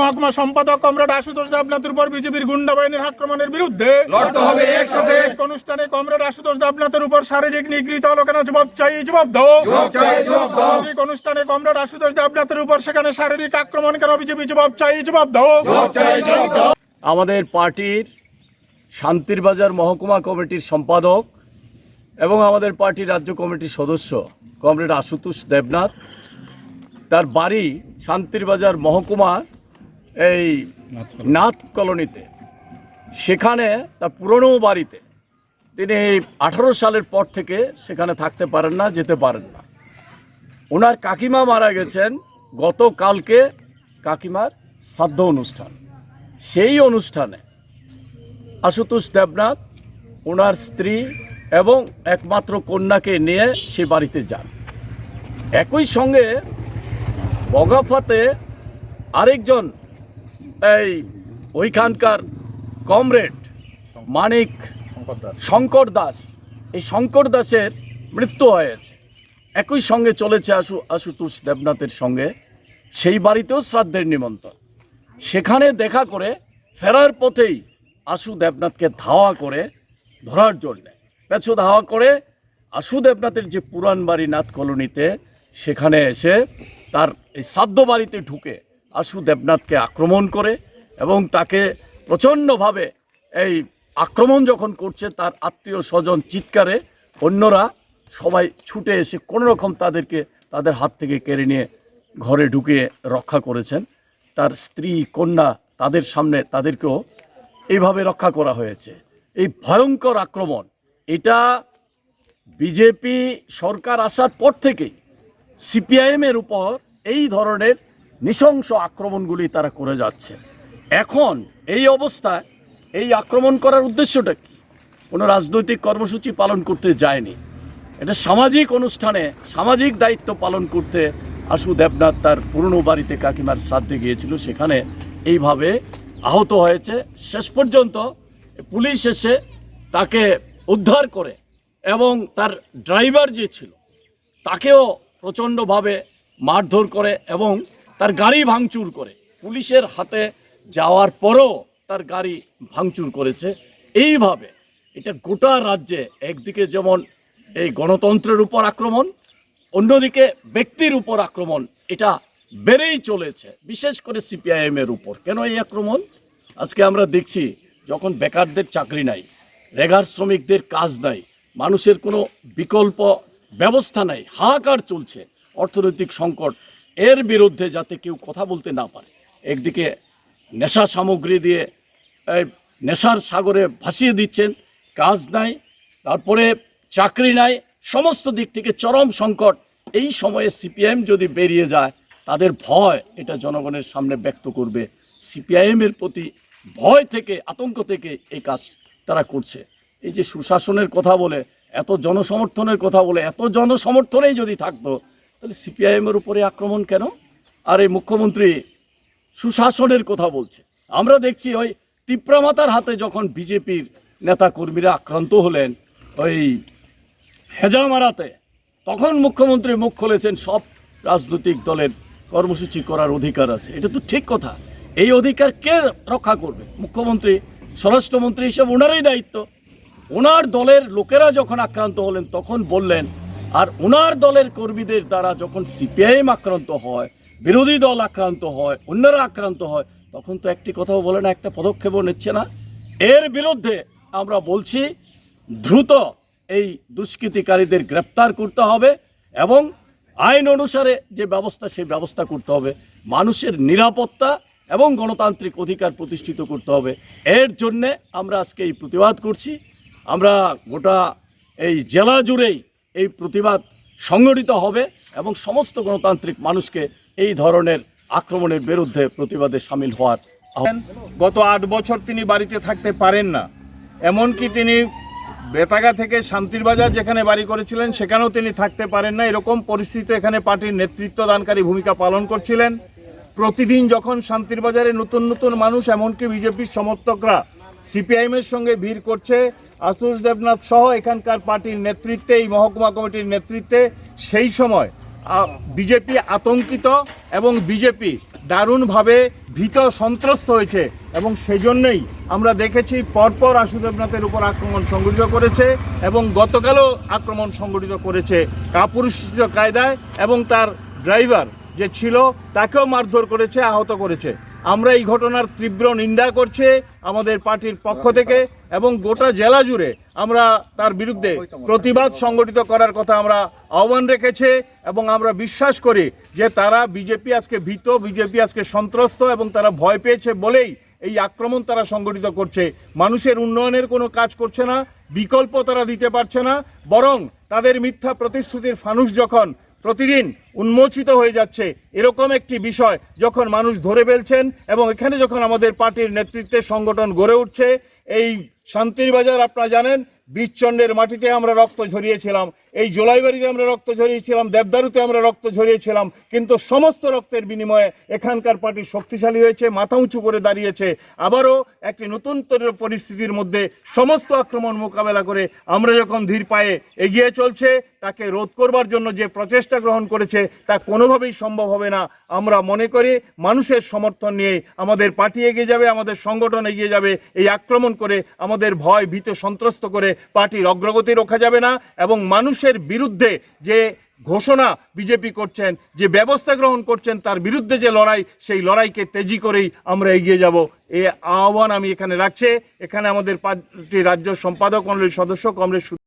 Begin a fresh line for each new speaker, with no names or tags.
মহকুমা সম্পাদক কমরেড আশুতোষ দেবনাথের উপর বিজেপির গুন্ডা বাহিনীর আক্রমণের বিরুদ্ধে
লড়তে হবে একসাথে।
এক অনুষ্ঠানে কমরেড আশুতোষ দেবনাথের উপর শারীরিক নিগৃহীত হলো কেন? জবাব চাই, জবাব দাও।
জবাব চাই, জবাব দাও।
এক অনুষ্ঠানে কমরেড আশুতোষ দেবনাথের উপর সেখানে শারীরিক আক্রমণ কেন? বিজেপি জবাব চাই, জবাব দাও।
জবাব চাই, জবাব দাও।
আমাদের পার্টির শান্তিরবাজার মহকুমা কমিটির সম্পাদক এবং আমাদের পার্টির রাজ্য কমিটির সদস্য কমরেড আশুতোষ দেবনাথ, তার বাড়ি শান্তিরবাজার মহকুমার এই নাথ কলোনিতে। সেখানে তার পুরনো বাড়িতে তিনি 18 সালের পর থেকে সেখানে থাকতে পারেন না, যেতে পারেন না। ওনার কাকিমা মারা গেছেন গতকালকে, কাকিমার শ্রাদ্ধ অনুষ্ঠান। সেই অনুষ্ঠানে আশুতোষ দেবনাথ ওনার স্ত্রী এবং একমাত্র কন্যাকে নিয়ে সে বাড়িতে যান। একই সঙ্গে বগাফাতে আরেকজন এই ওইখানকার কমরেড মানিক শঙ্কর দাস, এই শঙ্কর দাসের মৃত্যু হয়েছে। একই সঙ্গে চলেছে আশুতোষ দেবনাথের সঙ্গে সেই বাড়িতেও শ্রাদ্ধের নিমন্ত্রণ। সেখানে দেখা করে ফেরার পথেই আশু দেবনাথকে ধাওয়া করে ধরার জন্যে পেছু ধাওয়া করে আশু দেবনাথের যে পুরান বাড়ি নাথ কলোনিতে, সেখানে এসে তার এই শ্রাদ্ধ বাড়িতে ঢুকে আশু দেবনাথকে আক্রমণ করে এবং তাকে প্রচণ্ডভাবে এই আক্রমণ যখন করছে, তার আত্মীয় স্বজন চিৎকারে অন্যরা সবাই ছুটে এসে কোনোরকম তাদেরকে তাদের হাত থেকে কেড়ে নিয়ে ঘরে ঢুকিয়ে রক্ষা করেছেন। তার স্ত্রী কন্যা তাদের সামনে তাদেরকেও এইভাবে রক্ষা করা হয়েছে। এই ভয়ঙ্কর আক্রমণ, এটা বিজেপি সরকার আসার পর থেকেই সিপিআইএমের উপর এই ধরনের নৃশংস আক্রমণগুলি তারা করে যাচ্ছে। এখন এই অবস্থায় এই আক্রমণ করার উদ্দেশ্যটা কি? কোনো রাজনৈতিক কর্মসূচি পালন করতে যায়নি, এটা সামাজিক অনুষ্ঠানে সামাজিক দায়িত্ব পালন করতে আশু দেবনাথ তার পুরনো বাড়িতে কাকিমার শ্রাদ্ধে গিয়েছিল। সেখানে এইভাবে আহত হয়েছে। শেষ পর্যন্ত পুলিশ এসে তাকে উদ্ধার করে এবং তার ড্রাইভার যে ছিল তাকেও প্রচণ্ডভাবে মারধর করে এবং তার গাড়ি ভাঙচুর করে, পুলিশের হাতে যাওয়ার পরও তার গাড়ি ভাঙচুর করেছে। এইভাবে এটা গোটা রাজ্যে একদিকে যেমন এই গণতন্ত্রের উপর আক্রমণ, অন্যদিকে ব্যক্তির উপর আক্রমণ এটা বেড়েই চলেছে, বিশেষ করে সিপিআইএমের উপর। কেন এই আক্রমণ? আজকে আমরা দেখছি যখন বেকারদের চাকরি নাই, রেগার শ্রমিকদের কাজ নাই, মানুষের কোনো বিকল্প ব্যবস্থা নাই, হাহাকার চলছে, অর্থনৈতিক সংকট, এর বিরুদ্ধে যাতে কেউ কথা বলতে না পারে, একদিকে নেশা সামগ্রী দিয়ে নেশার সাগরে ভাসিয়ে দিচ্ছেন, কাজ নাই, তারপরে চাকরি নাই, সমস্ত দিক থেকে চরম সংকট। এই সময়ে সিপিআইএম যদি বেরিয়ে যায়, তাদের ভয় এটা জনগণের সামনে ব্যক্ত করবে। সিপিআইএমের প্রতি ভয় থেকে, আতঙ্ক থেকে এই কাজ তারা করছে। এই যে সুশাসনের কথা বলে, এত জনসমর্থনের কথা বলে, এত জনসমর্থনেই যদি থাকতো, তাহলে সিপিআইএমের উপরে আক্রমণ কেন? আর এই মুখ্যমন্ত্রী সুশাসনের কথা বলছে। আমরা দেখছি ওই তিপ্রামাতার হাতে যখন বিজেপির নেতা কর্মীরা আক্রান্ত হলেন ওই হেজামারাতে, তখন মুখ্যমন্ত্রী মুখ খুলেছেন সব রাজনৈতিক দলের কর্মসূচি করার অধিকার আছে। এটা তো ঠিক কথা। এই অধিকার কে রক্ষা করবে? মুখ্যমন্ত্রী, স্বরাষ্ট্রমন্ত্রী হিসেবে ওনারই দায়িত্ব। ওনার দলের লোকেরা যখন আক্রান্ত হলেন তখন বললেন, আর ওনার দলের কর্মীদের দ্বারা যখন সিপিআইএম আক্রান্ত হয়, বিরোধী দল আক্রান্ত হয়, অন্যরা আক্রান্ত হয়, তখন তো একটি কথাও বলে না, একটা পদক্ষেপও নিচ্ছে না। এর বিরুদ্ধে আমরা বলছি দ্রুত এই দুষ্কৃতিকারীদের গ্রেপ্তার করতে হবে এবং আইন অনুসারে যে ব্যবস্থা সেই ব্যবস্থা করতে হবে। মানুষের নিরাপত্তা এবং গণতান্ত্রিক অধিকার প্রতিষ্ঠিত করতে হবে। এর জন্যে আমরা আজকে এই প্রতিবাদ করছি। আমরা গোটা এই জেলা জুড়েই এই প্রতিবাদ সংগঠিত হবে এবং সমস্ত গণতান্ত্রিক মানুষকে এই ধরনের আক্রমণের বিরুদ্ধে প্রতিবাদে সামিল হওয়ার।
গত 8 বছর তিনি বাড়িতে থাকতে পারেন না, এমনকি তিনি বেতাগা থেকে শান্তিরবাজার যেখানে বাড়ি করেছিলেন সেখানেও তিনি থাকতে পারেন না। এরকম পরিস্থিতি এখানে পার্টির নেতৃত্ব দানকারী ভূমিকা পালন করছিলেন। প্রতিদিন যখন শান্তিরবাজারে নতুন নতুন মানুষ, এমনকি বিজেপির সমর্থকরা সিপিআইএমের সঙ্গে ভিড় করছে, আশুতোষ দেবনাথ সহ এখানকার পার্টির নেতৃত্বে, এই মহকুমা কমিটির নেতৃত্বে, সেই সময় বিজেপি আতঙ্কিত এবং বিজেপি দারুণভাবে ভীত সন্ত্রস্ত হয়েছে এবং সেজন্যই আমরা দেখেছি পরপর আশু দেবনাথের উপর আক্রমণ সংঘটিত করেছে এবং গতকালও আক্রমণ সংঘটিত করেছে কাপুরুষোচিত কায়দায় এবং তার ড্রাইভার যে ছিল তাকেও মারধর করেছে, আহত করেছে। আমরা এই ঘটনার তীব্র নিন্দা করছি আমাদের পার্টির পক্ষ থেকে এবং গোটা জেলা জুড়ে আমরা তার বিরুদ্ধে প্রতিবাদ সংগঠিত করার কথা আমরা আহ্বান রেখেছি এবং আমরা বিশ্বাস করি যে তারা বিজেপি আজকে ভীত, বিজেপি আজকে সন্ত্রস্ত এবং তারা ভয় পেয়েছে বলেই এই আক্রমণ তারা সংগঠিত করছে। মানুষের উন্নয়নের কোনো কাজ করছে না, বিকল্প তারা দিতে পারছে না, বরং তাদের মিথ্যা প্রতিশ্রুতির ফানুস যখন প্রতিদিন উন্মোচিত হয়ে যাচ্ছে, এরকম একটি বিষয় যখন মানুষ ধরে ফেলছেন এবং এখানে যখন আমাদের পার্টির নেতৃত্বে সংগঠন গড়ে উঠছে, এই শান্তির বাজার আপনারা জানেন বীরচন্ডের মাটিতে আমরা রক্ত ঝরিয়েছিলাম, এই জোলাইবাড়িতে আমরা রক্ত ঝরিয়েছিলাম, দেবদারুতে আমরা রক্ত ঝরিয়েছিলাম, কিন্তু সমস্ত রক্তের বিনিময়ে এখানকার পার্টি শক্তিশালী হয়েছে, মাথা উঁচু করে দাঁড়িয়েছে। আবারও একটি নতুন পরিস্থিতির মধ্যে সমস্ত আক্রমণ মোকাবেলা করে আমরা যখন ধীর পায়ে এগিয়ে চলছে, তাকে রোধ করবার জন্য যে প্রচেষ্টা গ্রহণ করেছে তা কোনোভাবেই সম্ভব হবে না। আমরা মনে করি মানুষের সমর্থন নিয়ে আমাদের পার্টি এগিয়ে যাবে, আমাদের সংগঠন এগিয়ে যাবে। এই আক্রমণ করে আমাদের ভয় ভীত সন্ত্রস্ত করে পার্টির অগ্রগতি রোখা যাবে না এবং মানুষের বিরুদ্ধে যে ঘোষণা বিজেপি করছেন, যে ব্যবস্থা গ্রহণ করছেন, তার বিরুদ্ধে যে লড়াই, সেই লড়াইকে তেজি করেই আমরা এগিয়ে যাব। এই আহ্বান আমি এখানে রাখছি। এখানে আমাদের পার্টির রাজ্য সম্পাদক মণ্ডলীর সদস্য কমরেড